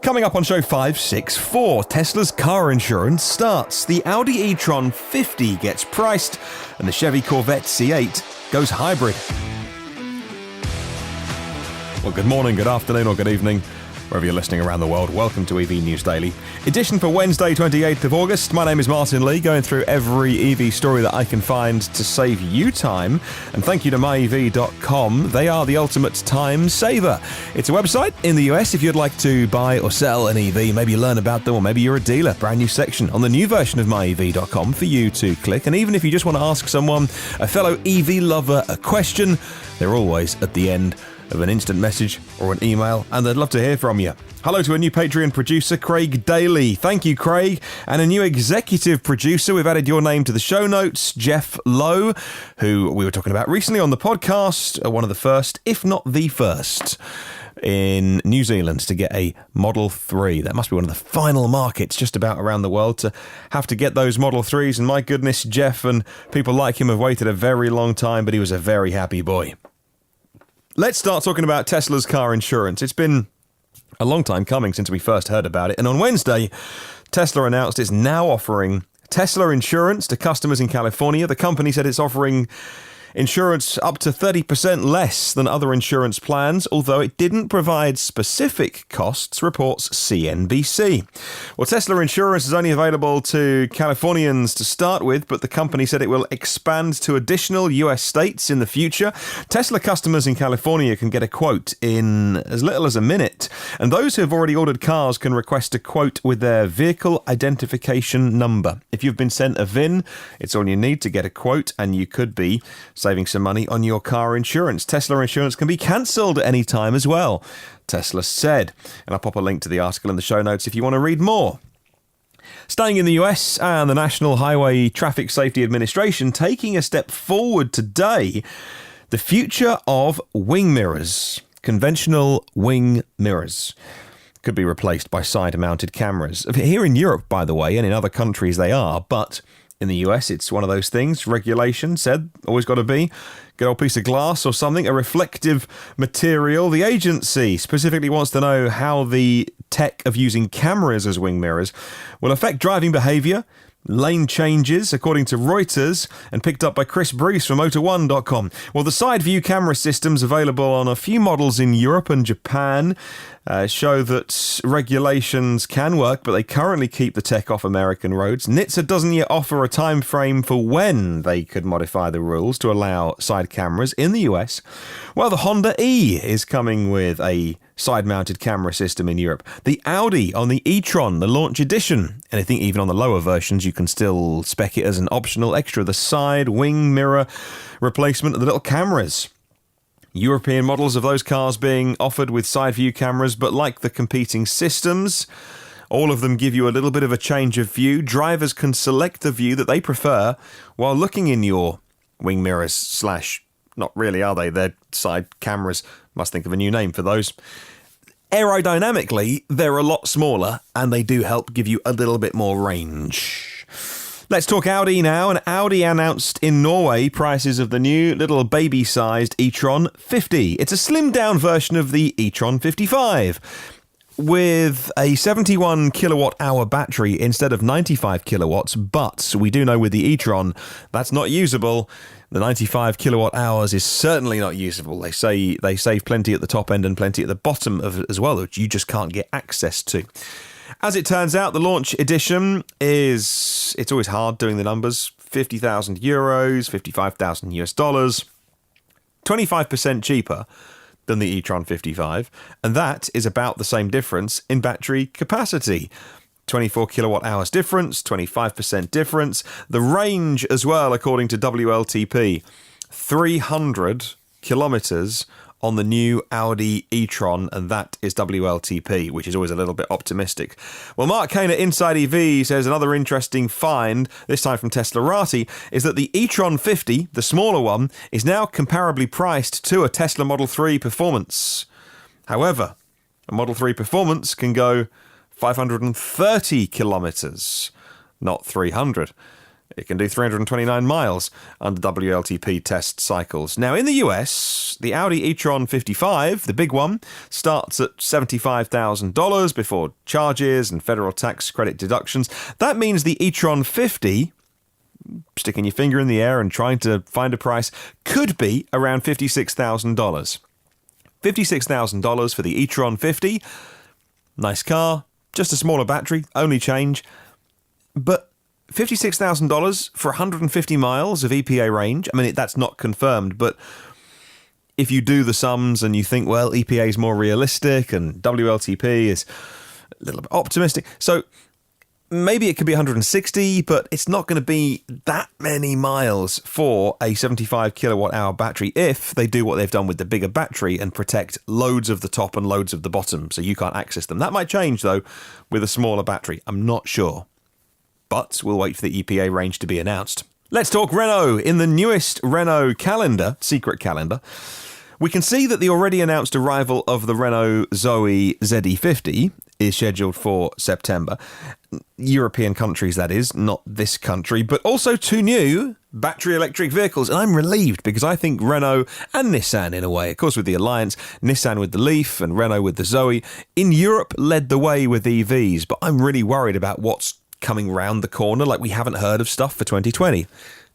Coming up on show 564, Tesla's car insurance starts, the Audi E-Tron 50 gets priced, and the Chevy Corvette C8 goes hybrid. Well, good morning, good afternoon, or good evening, wherever you're listening around the world. Welcome to EV News Daily, edition for Wednesday, 28th of August. My name is Martyn Lee, going through every EV story that I can find to save you time. And thank you to myev.com. They are the ultimate time saver. It's a website in the US if you'd like to buy or sell an EV, maybe learn about them, or maybe you're a dealer. Brand new section on the new version of myev.com for you to click. And even if you just want to ask someone, a fellow EV lover, a question, they're always at the end of an instant message or an email, and they'd love to hear from you. Hello to a new Patreon producer, Craig Daly. Thank you, Craig. And a new executive producer. We've added your name to the show notes, Jeff Lowe, who we were talking about recently on the podcast, one of the first, if not the first, in New Zealand to get a Model 3. That must be one of the final markets just about around the world to have to get those Model 3s. And my goodness, Jeff and people like him have waited a very long time, but he was a very happy boy. Let's start talking about Tesla's car insurance. It's been a long time coming since we first heard about it. And on Wednesday, Tesla announced it's now offering Tesla insurance to customers in California. The company said it's offering insurance up to 30% less than other insurance plans, although it didn't provide specific costs, reports CNBC. Well, Tesla insurance is only available to Californians to start with, but the company said it will expand to additional US states in the future. Tesla customers in California can get a quote in as little as a minute, and those who have already ordered cars can request a quote with their vehicle identification number. If you've been sent a VIN, it's all you need to get a quote, and you could be saving some money on your car insurance. Tesla insurance can be cancelled at any time as well, Tesla said. And I'll pop a link to the article in the show notes if you want to read more. Staying in the US, and the National Highway Traffic Safety Administration taking a step forward today, the future of wing mirrors. Conventional wing mirrors could be replaced by side-mounted cameras. Here in Europe, by the way, and in other countries they are, but in the US, it's one of those things. Regulation said, always got to be good old piece of glass or something, a reflective material. The agency specifically wants to know how the tech of using cameras as wing mirrors will affect driving behavior, lane changes, according to Reuters, and picked up by Chris Bruce from Motor1.com. Well, the side view camera systems available on a few models in Europe and Japan show that regulations can work, but they currently keep the tech off American roads. NHTSA doesn't yet offer a time frame for when they could modify the rules to allow side cameras in the US. Well, the Honda E is coming with a side-mounted camera system in Europe. The Audi on the E-Tron, the launch edition, and I think even on the lower versions you can still spec it as an optional extra, the side wing mirror replacement of the little cameras. European models of those cars being offered with side view cameras, but like the competing systems, all of them give you a little bit of a change of view. Drivers can select the view that they prefer while looking in your wing mirrors / not really, are they? They're side cameras. Must think of a new name for those. Aerodynamically, they're a lot smaller, and they do help give you a little bit more range. Let's talk Audi now, and Audi announced in Norway prices of the new little baby-sized E-Tron 50. It's a slimmed-down version of the E-Tron 55, with a 71 kilowatt-hour battery instead of 95 kilowatts, but we do know with the E-Tron that's not usable. The 95 kilowatt hours is certainly not usable. They say they save plenty at the top end and plenty at the bottom of it as well, that you just can't get access to. As it turns out, the launch edition it's always hard doing the numbers, 50,000 euros, 55,000 US dollars, 25% cheaper than the E-Tron 55, and that is about the same difference in battery capacity. 24 kilowatt hours difference, 25% difference. The range as well, according to WLTP, 300 kilometers on the new Audi E-Tron, and that is WLTP, which is always a little bit optimistic. Well, Mark Kane at Inside EV says another interesting find, this time from Teslarati, is that the E-Tron 50, the smaller one, is now comparably priced to a Tesla Model 3 Performance. However, a Model 3 Performance can go 530 kilometers, not 300. It can do 329 miles under WLTP test cycles. Now, in the US, the Audi E-Tron 55, the big one, starts at $75,000 before charges and federal tax credit deductions. That means the E-Tron 50, sticking your finger in the air and trying to find a price, could be around $56,000. $56,000 for the E-Tron 50. Nice car, just a smaller battery, only change. But $56,000 for 150 miles of EPA range? I mean, that's not confirmed, but if you do the sums and you think, well, EPA is more realistic and WLTP is a little bit optimistic, so maybe it could be 160, but it's not going to be that many miles for a 75 kilowatt hour battery if they do what they've done with the bigger battery and protect loads of the top and loads of the bottom so you can't access them. That might change, though, with a smaller battery. I'm not sure. But we'll wait for the EPA range to be announced. Let's talk Renault. In the newest Renault calendar, secret calendar, we can see that the already announced arrival of the Renault Zoe ZE50 is scheduled for September. European countries, that is, not this country, but also two new battery electric vehicles. And I'm relieved because I think Renault and Nissan, in a way, of course with the Alliance, Nissan with the Leaf and Renault with the Zoe, in Europe led the way with EVs. But I'm really worried about what's coming round the corner, like we haven't heard of stuff for 2020,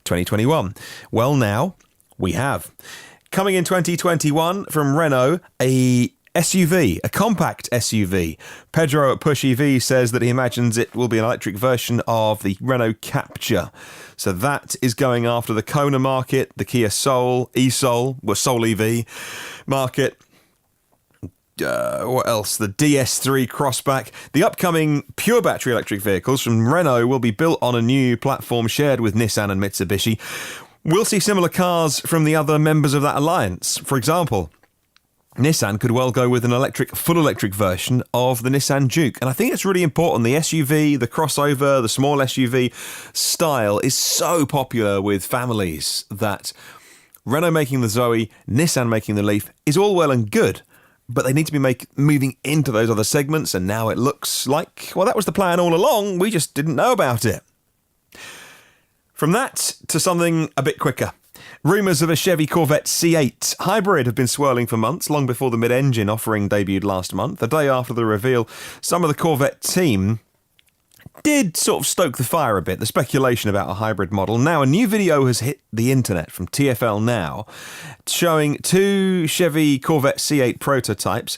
2021. Well, now we have. Coming in 2021 from Renault, a SUV, a compact SUV. Pedro at Push EV says that he imagines it will be an electric version of the Renault Captur. So that is going after the Kona market, the Kia Soul, e-Soul, well, Soul EV market. What else? The DS3 Crossback. The upcoming pure battery electric vehicles from Renault will be built on a new platform shared with Nissan and Mitsubishi. We'll see similar cars from the other members of that alliance. For example, Nissan could well go with an full electric version of the Nissan Juke. And I think it's really important. The SUV, the crossover, the small SUV style is so popular with families that Renault making the Zoe, Nissan making the Leaf is all well and good. But they need to be moving into those other segments, and now it looks like, well, that was the plan all along. We just didn't know about it. From that to something a bit quicker. Rumours of a Chevy Corvette C8 hybrid have been swirling for months, long before the mid-engine offering debuted last month. The day after the reveal, some of the Corvette team did sort of stoke the fire a bit, the speculation about a hybrid model. Now, a new video has hit the internet from TfL Now, showing two Chevy Corvette C8 prototypes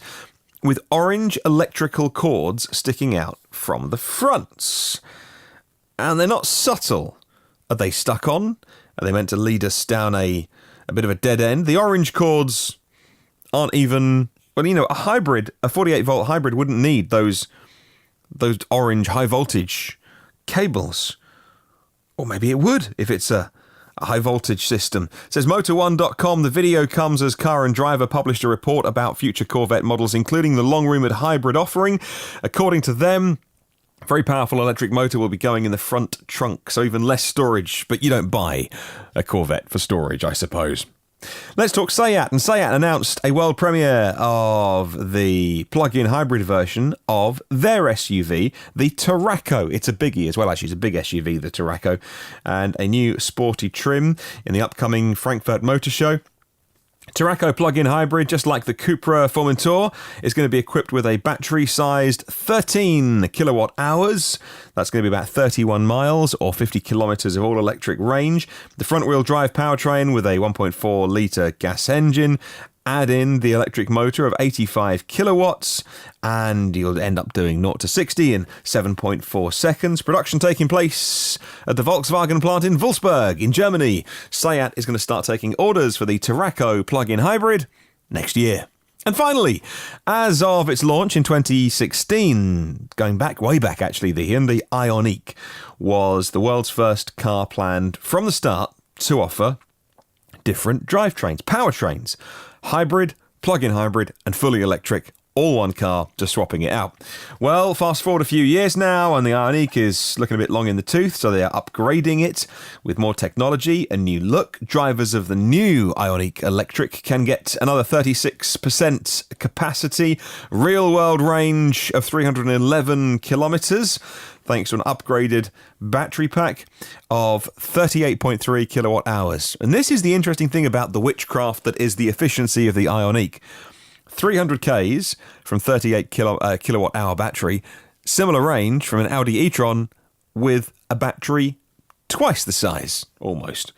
with orange electrical cords sticking out from the fronts. And they're not subtle. Are they stuck on? Are they meant to lead us down a bit of a dead end? The orange cords aren't even... Well, you know, a 48-volt hybrid wouldn't need those orange high-voltage cables. Or maybe it would, if it's a high-voltage system. It says Motor1.com, the video comes as Car and Driver published a report about future Corvette models, including the long-rumoured hybrid offering. According to them, a very powerful electric motor will be going in the front trunk, so even less storage. But you don't buy a Corvette for storage, I suppose. Let's talk Seat. And Seat announced a world premiere of the plug-in hybrid version of their SUV, the Tarraco. It's a biggie as well, actually. It's a big SUV, the Tarraco. And a new sporty trim in the upcoming Frankfurt Motor Show. Tarraco plug-in hybrid, just like the Cupra Formentor, is going to be equipped with a battery-sized 13 kilowatt hours. That's going to be about 31 miles or 50 kilometers of all-electric range. The front-wheel drive powertrain with a 1.4-litre gas engine. Add in the electric motor of 85 kilowatts, and you'll end up doing 0 to 60 in 7.4 seconds. Production taking place at the Volkswagen plant in Wolfsburg in Germany. Seat is going to start taking orders for the Tarraco plug-in hybrid next year. And finally, as of its launch in 2016, going back, way back actually, the Hyundai Ioniq was the world's first car planned from the start to offer different drivetrains, powertrains. Hybrid, plug-in hybrid, and fully electric, all one car, to swapping it out. Well, fast forward a few years now, and the Ioniq is looking a bit long in the tooth, so they are upgrading it with more technology, a new look. Drivers of the new Ioniq Electric can get another 36% capacity, real-world range of 311 kilometres, thanks to an upgraded battery pack of 38.3 kilowatt hours. And this is the interesting thing about the witchcraft that is the efficiency of the Ioniq. 300 Ks from 38 kilowatt hour battery, similar range from an Audi E-Tron with a battery twice the size, almost.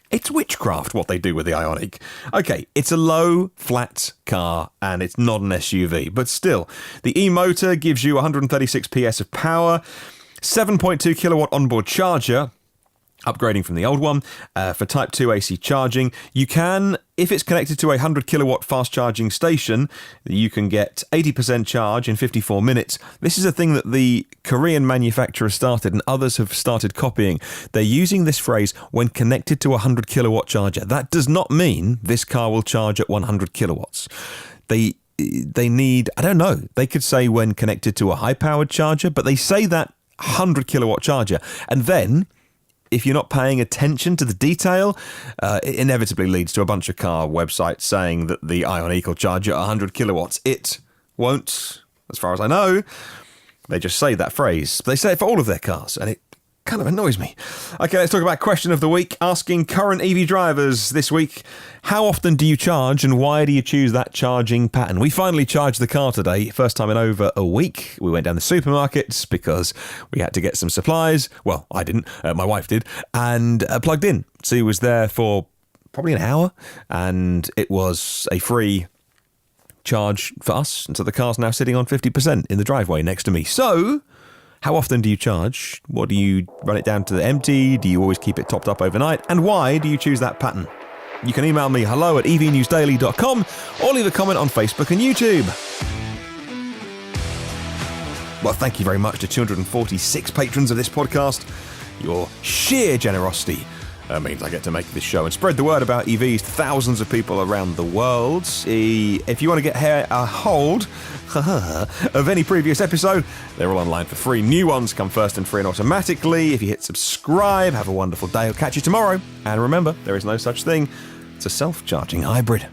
It's witchcraft what they do with the Ioniq. Okay, it's a low, flat car and it's not an SUV, but still, the e-motor gives you 136 PS of power, 7.2 kilowatt onboard charger, upgrading from the old one, for Type 2 AC charging. You can, if it's connected to a 100 kilowatt fast charging station, you can get 80% charge in 54 minutes. This is a thing that the Korean manufacturer started and others have started copying. They're using this phrase, when connected to a 100 kilowatt charger. That does not mean this car will charge at 100 kilowatts. They need, I don't know, they could say when connected to a high-powered charger, but they say that 100 kilowatt charger. And then, if you're not paying attention to the detail, it inevitably leads to a bunch of car websites saying that the Ioniq will charge at 100 kilowatts. It won't, as far as I know. They just say that phrase. They say it for all of their cars, and it kind of annoys me. Okay, let's talk about question of the week. Asking current EV drivers this week, how often do you charge and why do you choose that charging pattern? We finally charged the car today, first time in over a week. We went down the supermarkets because we had to get some supplies. Well, I didn't, my wife did, and plugged in. So he was there for probably an hour, and it was a free charge for us. And so the car's now sitting on 50% in the driveway next to me. So, how often do you charge? What do you run it down to the empty? Do you always keep it topped up overnight? And why do you choose that pattern? You can email me hello@evnewsdaily.com or leave a comment on Facebook and YouTube. Well, thank you very much to 246 patrons of this podcast. Your sheer generosity means I get to make this show and spread the word about EVs to thousands of people around the world. If you want to get a hold of any previous episode, they're all online for free. New ones come first and free and automatically. If you hit subscribe, have a wonderful day. I'll catch you tomorrow. And remember, there is no such thing as a self-charging hybrid.